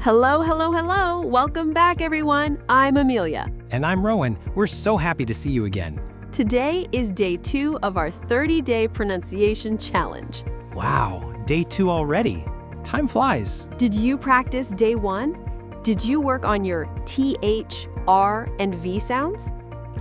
Hello, hello, hello. Welcome back, everyone. I'm Amelia. And I'm Rowan. We're so happy to see you again. Today is day 2 of our 30-day pronunciation challenge. Wow, day 2 already. Time flies. Did you practice day 1? Did you work on your TH, R, and V sounds?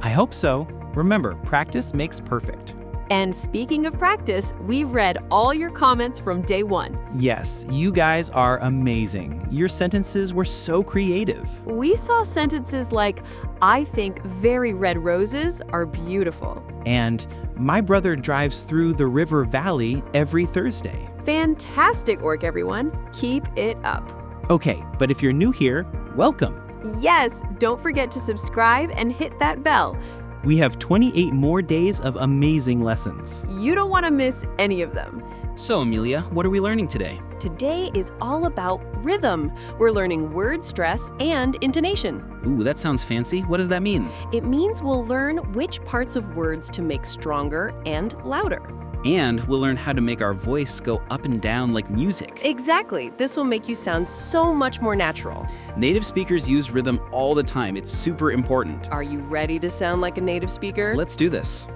I hope so. Remember, practice makes perfect. And speaking of practice, we've read all your comments from day 1. Yes, you guys are amazing. Your sentences were so creative. We saw sentences like, I think very red roses are beautiful. And my brother drives through the river valley every Thursday. Fantastic work, everyone. Keep it up. Okay, but if you're new here, welcome. Yes, don't forget to subscribe and hit that bell. We have 28 more days of amazing lessons. You don't want to miss any of them. So, Amelia, what are we learning today? Today is all about rhythm. We're learning word stress and intonation. Ooh, that sounds fancy. What does that mean? It means we'll learn which parts of words to make stronger and louder. And we'll learn how to make our voice go up and down like music. Exactly. This will make you sound so much more natural. Native speakers use rhythm all the time. It's super important. Are you ready to sound like a native speaker? Let's do this.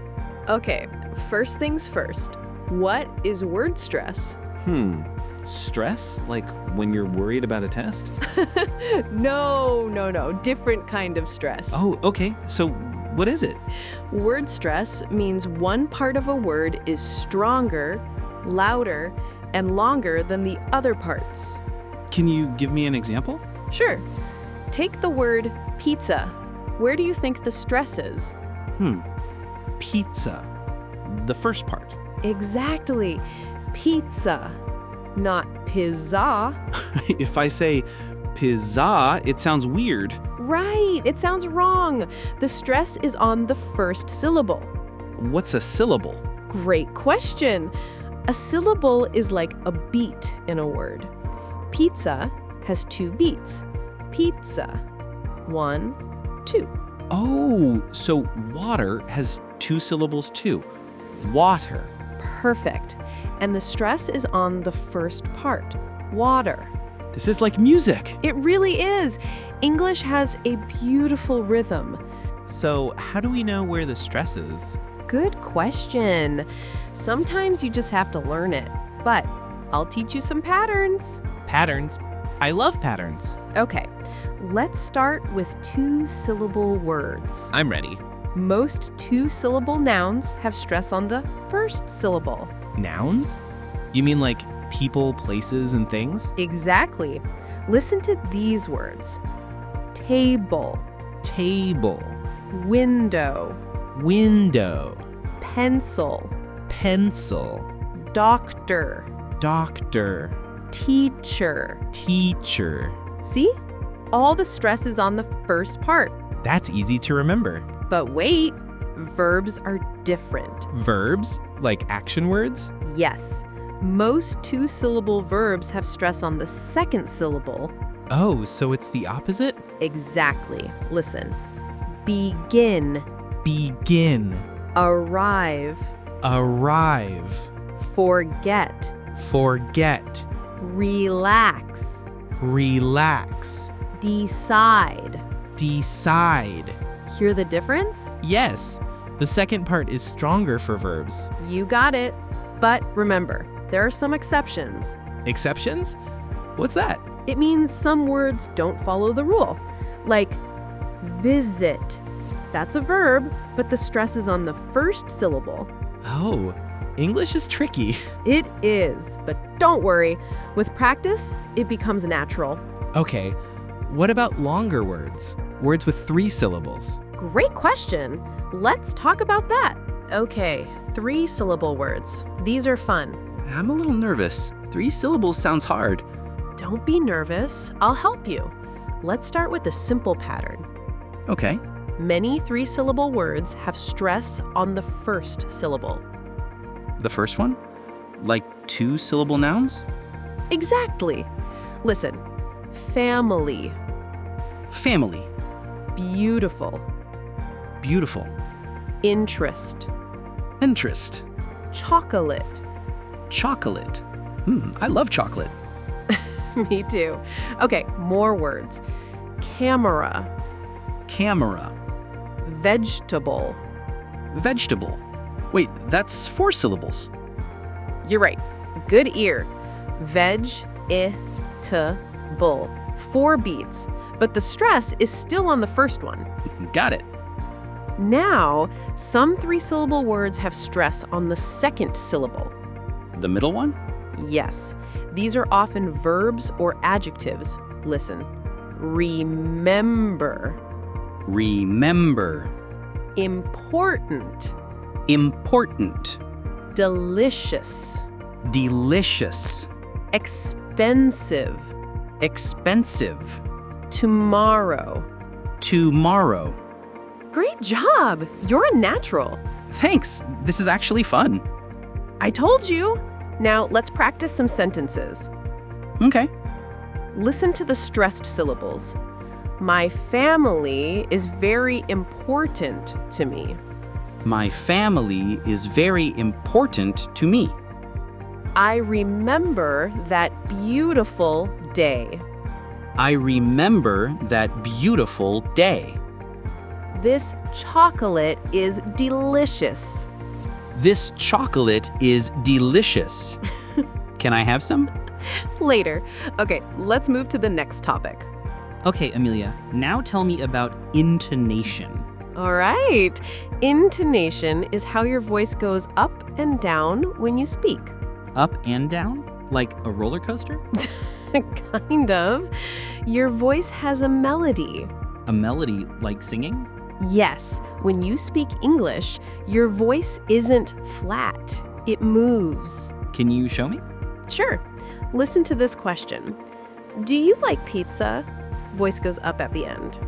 Okay, first things first. What is word stress? Stress? Like when you're worried about a test? No. Different kind of stress. Oh, okay. So what is it? Word stress means one part of a word is stronger, louder, and longer than the other parts. Can you give me an example? Sure. Take the word pizza. Where do you think the stress is? Pizza. The first part. Exactly. Pizza, not pizza. If I say pizza, it sounds weird. Right, it sounds wrong. The stress is on the first syllable. What's a syllable? Great question. A syllable is like a beat in a word. Pizza has 2 beats. Pizza. 1, 2. Oh, so water has 2 syllables too. Water. Perfect. And the stress is on the first part. Water. This is like music. It really is. English has a beautiful rhythm. So how do we know where the stress is? Good question. Sometimes you just have to learn it. But I'll teach you some patterns. Patterns. I love patterns. Okay, let's start with 2-syllable words. I'm ready. Most 2-syllable nouns have stress on the first syllable. Nouns? You mean like people, places, and things? Exactly. Listen to these words. Table, Table. window, Window. pencil, Pencil. doctor, Doctor. teacher. Teacher. See? All the stress is on the first part. That's easy to remember. But wait, verbs are different. Verbs? Like action words? Yes, most 2-syllable verbs have stress on the second syllable. Oh, so it's the opposite? Exactly. Listen. Begin, Begin. arrive, Arrive. forget, Forget. relax, Relax. decide. Decide. Hear the difference? Yes, the second part is stronger for verbs. You got it. But remember, there are some exceptions. Exceptions? What's that? It means some words don't follow the rule. Like visit. That's a verb, but the stress is on the first syllable. Oh, English is tricky. It is, but don't worry. With practice, it becomes natural. Okay, what about longer words? Words with 3 syllables. Great question. Let's talk about that. Okay, 3-syllable words. These are fun. I'm a little nervous. 3 syllables sounds hard. Don't be nervous. I'll help you. Let's start with a simple pattern. Okay. Many 3-syllable words have stress on the first syllable. The first one? Like 2-syllable nouns? Exactly. Listen. Family. Family. Beautiful. Beautiful. Interest. Interest. Chocolate. Chocolate. I love chocolate. Me too. Okay, more words. Camera, Camera. vegetable. Vegetable. Wait, that's 4 syllables. You're right. Good ear. Veg-I-T-able. 4 beats, but the stress is still on the first one. Got it. Now, some 3-syllable words have stress on the second syllable. The middle one? Yes, these are often verbs or adjectives. Listen. Remember. Remember. Important. Important. Delicious. Delicious. Expensive. Expensive. Tomorrow. Tomorrow. Great job! You're a natural. Thanks. This is actually fun. I told you. Now let's practice some sentences. Okay. Listen to the stressed syllables. My family is very important to me. My family is very important to me. I remember that beautiful day. I remember that beautiful day. This chocolate is delicious. This chocolate is delicious. Can I have some? Later. Okay, let's move to the next topic. Okay, Amelia, now tell me about intonation. All right. Intonation is how your voice goes up and down when you speak. Up and down? Like a roller coaster? Kind of. Your voice has a melody. A melody like singing? Yes, when you speak English, your voice isn't flat. It moves. Can you show me? Sure. Listen to this question. Do you like pizza? Voice goes up at the end.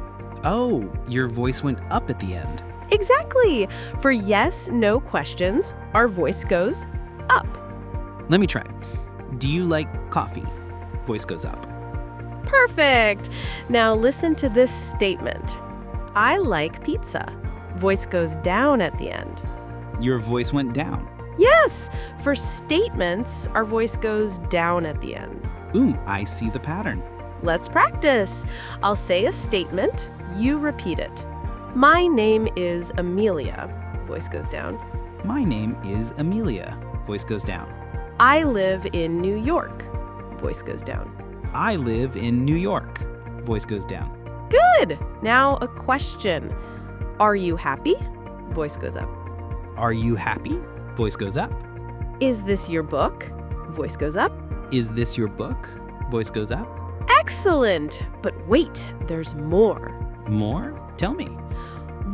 Oh, your voice went up at the end. Exactly. For yes, no questions, our voice goes up. Let me try. Do you like coffee? Voice goes up. Perfect. Now listen to this statement. I like pizza. Voice goes down at the end. Your voice went down. Yes, for statements, our voice goes down at the end. Ooh, I see the pattern. Let's practice. I'll say a statement, you repeat it. My name is Amelia. Voice goes down. My name is Amelia. Voice goes down. I live in New York. Voice goes down. I live in New York. Voice goes down. Good. Now a question. Are you happy? Voice goes up. Are you happy? Voice goes up. Is this your book? Voice goes up. Is this your book? Voice goes up. Excellent. But wait, there's more. More? Tell me.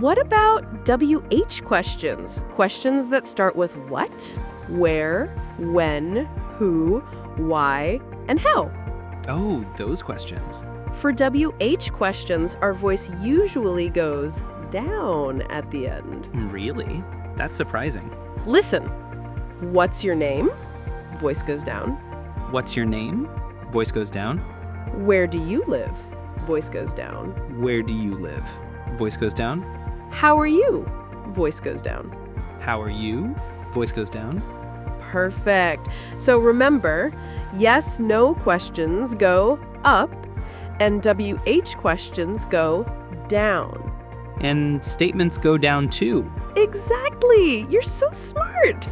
What about WH questions? Questions that start with what, where, when, who, why, and how. Oh, those questions. For WH questions, our voice usually goes down at the end. Really? That's surprising. Listen. What's your name? Voice goes down. What's your name? Voice goes down. Where do you live? Voice goes down. Where do you live? Voice goes down. How are you? Voice goes down. How are you? Voice goes down. Perfect. So remember, yes, no questions go up, and WH questions go down. And statements go down too. Exactly. You're so smart.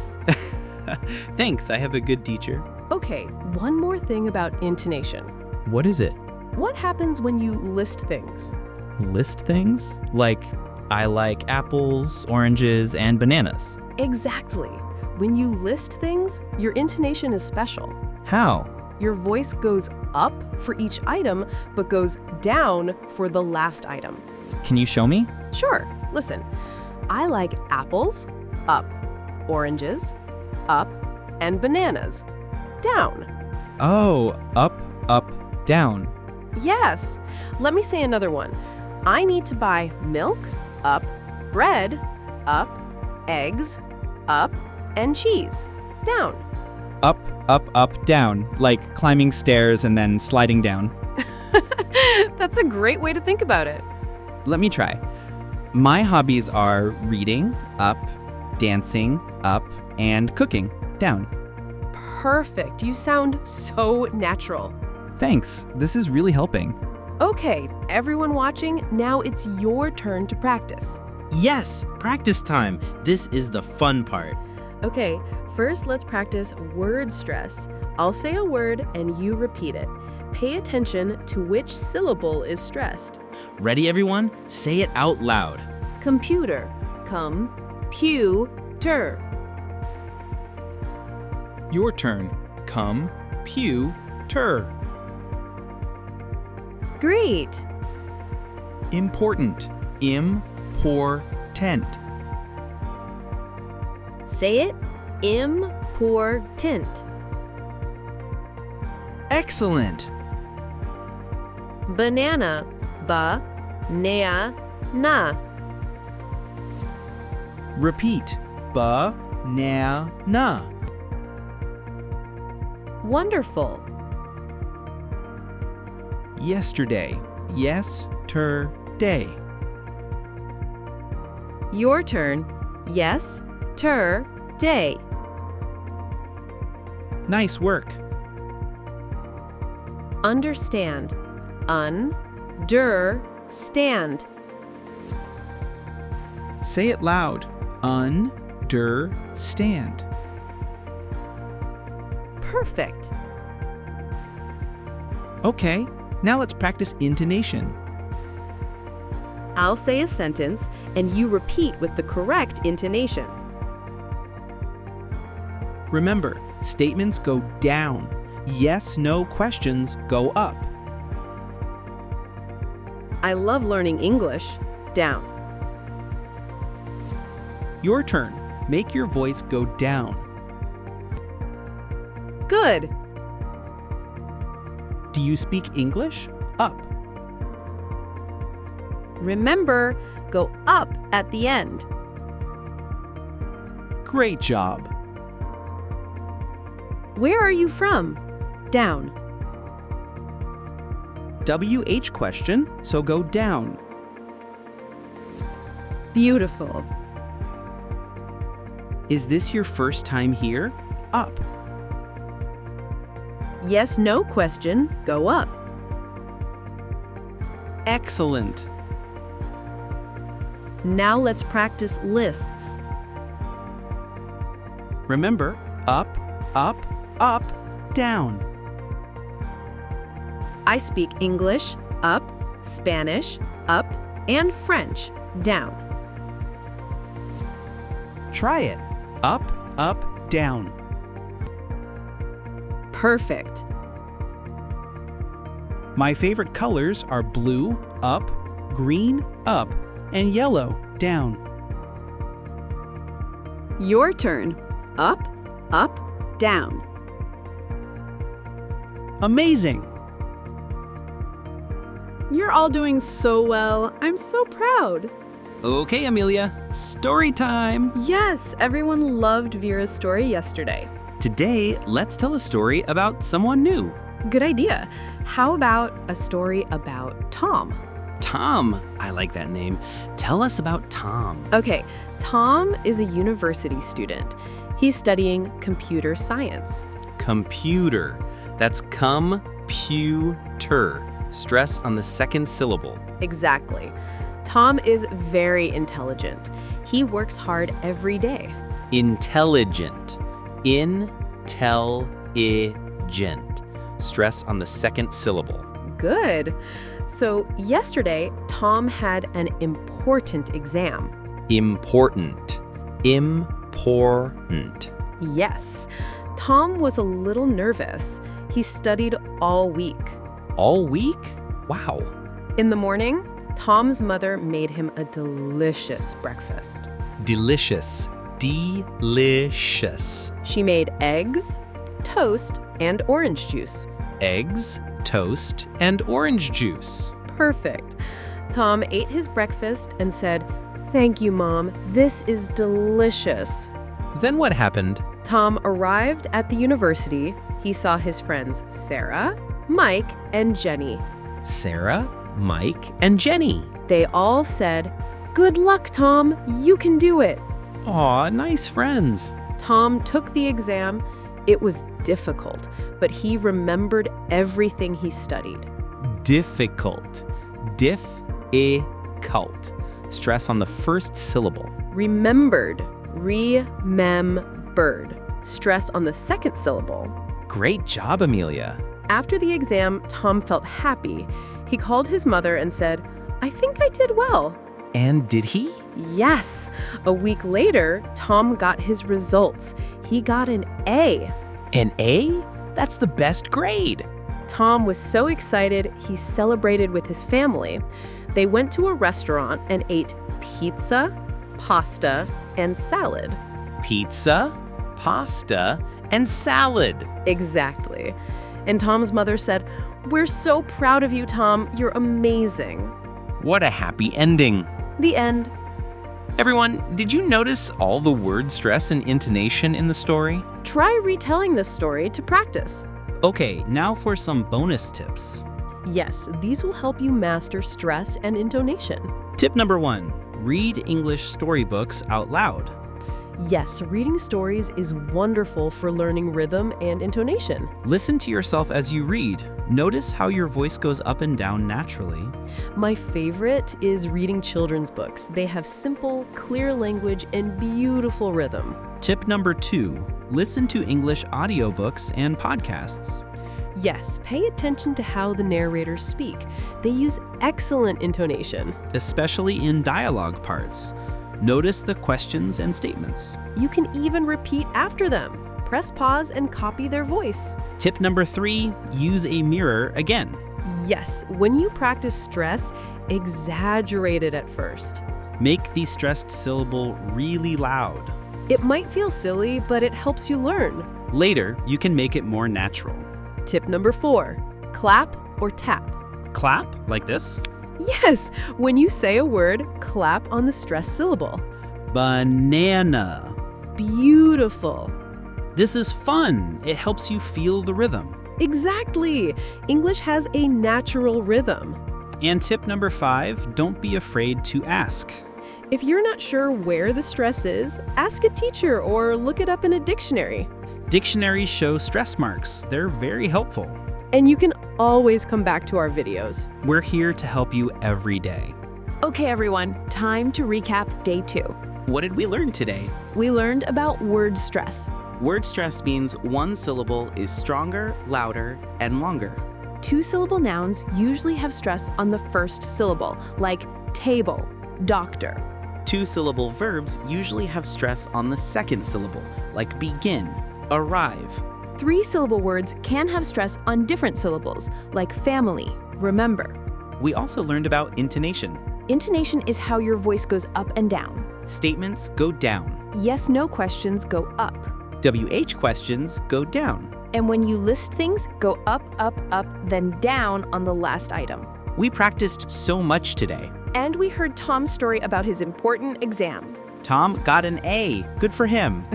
Thanks, I have a good teacher. Okay, one more thing about intonation. What is it? What happens when you list things? List things? Like, I like apples, oranges, and bananas. Exactly. When you list things, your intonation is special. How? Your voice goes up for each item, but goes down for the last item. Can you show me? Sure. Listen. I like apples, up. Oranges, up. And bananas, down. Oh, up, down. Yes. Let me say another one. I need to buy milk, up. Bread, up. Eggs, up. And cheese, down. Up, down. Like climbing stairs and then sliding down. That's a great way to think about it. Let me try. My hobbies are reading, up, dancing, up, and cooking, down. Perfect. You sound so natural. Thanks. This is really helping. Okay, everyone watching, now it's your turn to practice. Yes, practice time. This is the fun part. Okay, first let's practice word stress. I'll say a word and you repeat it. Pay attention to which syllable is stressed. Ready, everyone? Say it out loud. Computer, com-pu-ter. Your turn. Com-pu-ter. Great. Important. Im-por-tent. Say it, important. Excellent. Banana, ba-na-na. Repeat. Ba-na-na. Wonderful. Yesterday. Yes-ter-day. Your turn. Yes, ter, day. Nice work. Understand. Stand. Say it loud. Understand. Perfect. Okay, now let's practice intonation. I'll say a sentence and you repeat with the correct intonation. Remember, statements go down. Yes, no questions go up. I love learning English. Down. Your turn. Make your voice go down. Good. Do you speak English? Up. Remember, go up at the end. Great job. Where are you from? Down. WH question, so go down. Beautiful. Is this your first time here? Up. Yes, no question, go up. Excellent. Now let's practice lists. Remember, up, up, up, down. I speak English, up, Spanish, up, and French, down. Try it. Up, up, down. Perfect. My favorite colors are blue, up, green, up, and yellow, down. Your turn. Up, down. Amazing. You're all doing so well. I'm so proud. Okay, Amelia, story time. Yes, everyone loved Vera's story yesterday. Today, let's tell a story about someone new. Good idea. How about a story about Tom? Tom. I like that name. Tell us about Tom. Okay, Tom is a university student. He's studying computer science. Computer. That's com-pu-ter. Stress on the second syllable. Exactly. Tom is very intelligent. He works hard every day. Intelligent. In-tel-i-gent. Stress on the second syllable. Good. So yesterday, Tom had an important exam. Important. Important. Yes. Tom was a little nervous. He studied all week. All week? Wow. In the morning, Tom's mother made him a delicious breakfast. Delicious. Delicious. She made eggs, toast, and orange juice. Eggs, toast, and orange juice. Perfect. Tom ate his breakfast and said, "Thank you, Mom. This is delicious." Then what happened? Tom arrived at the university. He saw his friends Sarah, Mike, and Jenny. Sarah, Mike, and Jenny. They all said, "Good luck, Tom. You can do it." Aw, nice friends. Tom took the exam It was difficult, but he remembered everything he studied. Difficult. Diff-e-cult. Stress on the first syllable. Remembered. Remembered. Stress on the second syllable. Great job, Amelia. After the exam, Tom felt happy. He called his mother and said, "I think I did well." And did he? Yes. A week later, Tom got his results. He got an A. An A? That's the best grade. Tom was so excited, he celebrated with his family. They went to a restaurant and ate pizza, pasta, and salad. Pizza, pasta, and salad. Exactly. And Tom's mother said, "We're so proud of you, Tom. You're amazing." What a happy ending. The end. Everyone, did you notice all the word stress and intonation in the story? Try retelling this story to practice. Okay, now for some bonus tips. Yes, these will help you master stress and intonation. Tip number 1, read English storybooks out loud. Yes, reading stories is wonderful for learning rhythm and intonation. Listen to yourself as you read. Notice how your voice goes up and down naturally. My favorite is reading children's books. They have simple, clear language and beautiful rhythm. Tip number 2, listen to English audiobooks and podcasts. Yes, pay attention to how the narrators speak. They use excellent intonation. Especially in dialogue parts. Notice the questions and statements. You can even repeat after them. Press pause and copy their voice. Tip number 3, use a mirror again. Yes, when you practice stress, exaggerate it at first. Make the stressed syllable really loud. It might feel silly, but it helps you learn. Later, you can make it more natural. Tip number 4, clap or tap. Clap, like this. Yes, when you say a word, clap on the stressed syllable. Banana. Beautiful. This is fun. It helps you feel the rhythm. Exactly. English has a natural rhythm. And tip number 5, don't be afraid to ask. If you're not sure where the stress is, ask a teacher or look it up in a dictionary. Dictionaries show stress marks. They're very helpful. And you can always come back to our videos. We're here to help you every day. Okay, everyone, time to recap day 2. What did we learn today? We learned about word stress. Word stress means one syllable is stronger, louder, and longer. 2-syllable nouns usually have stress on the first syllable, like table, doctor. 2-syllable verbs usually have stress on the second syllable, like begin, arrive. 3-syllable words can have stress on different syllables, like family, remember. We also learned about intonation. Intonation is how your voice goes up and down. Statements go down. Yes/no questions go up. WH questions go down. And when you list things, go up, up, up, then down on the last item. We practiced so much today. And we heard Tom's story about his important exam. Tom got an A. Good for him.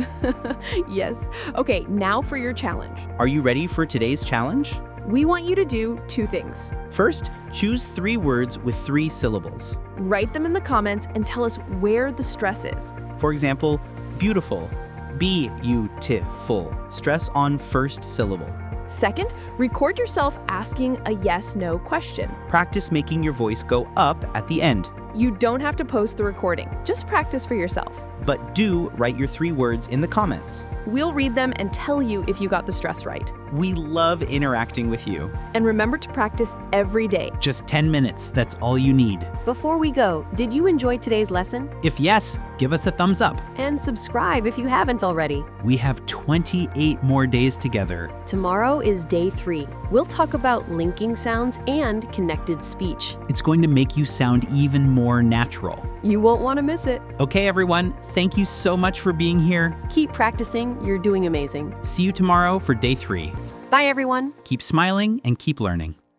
Yes. Okay, now for your challenge. Are you ready for today's challenge? We want you to do 2 things. First, choose 3 words with 3 syllables. Write them in the comments and tell us where the stress is. For example, beautiful, beautiful. Stress on first syllable. Second, record yourself asking a yes/no question. Practice making your voice go up at the end. You don't have to post the recording, just practice for yourself. But do write your 3 words in the comments. We'll read them and tell you if you got the stress right. We love interacting with you. And remember to practice every day. Just 10 minutes, that's all you need. Before we go, did you enjoy today's lesson? If yes, give us a thumbs up. And subscribe if you haven't already. We have 28 more days together. Tomorrow is day 3. We'll talk about linking sounds and connected speech. It's going to make you sound even more natural. You won't want to miss it. Okay, everyone, thank you so much for being here. Keep practicing. You're doing amazing. See you tomorrow for day 3. Bye, everyone. Keep smiling and keep learning.